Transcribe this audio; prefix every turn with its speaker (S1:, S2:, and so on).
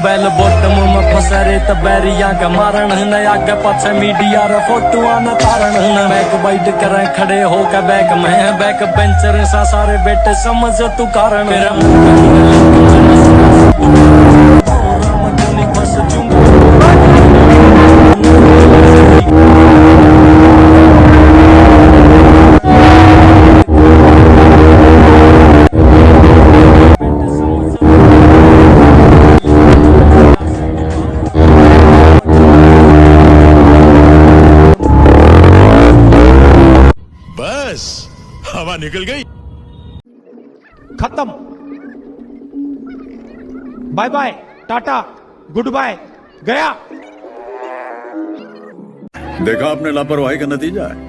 S1: Bell bottom में फंसा रे त बैरिया का मारण न आगे पाछे मीडिया रे फोटुआ न तारण न बैक बाइट करे खड़े होकर बैक में बैक बेंचर सा सारे बेटे समझ तू कारण मेरा
S2: बस हवा निकल गई।
S3: खत्म। Bye bye, tata, goodbye, गया।
S2: देखा आपने लापरवाही का नतीजा है।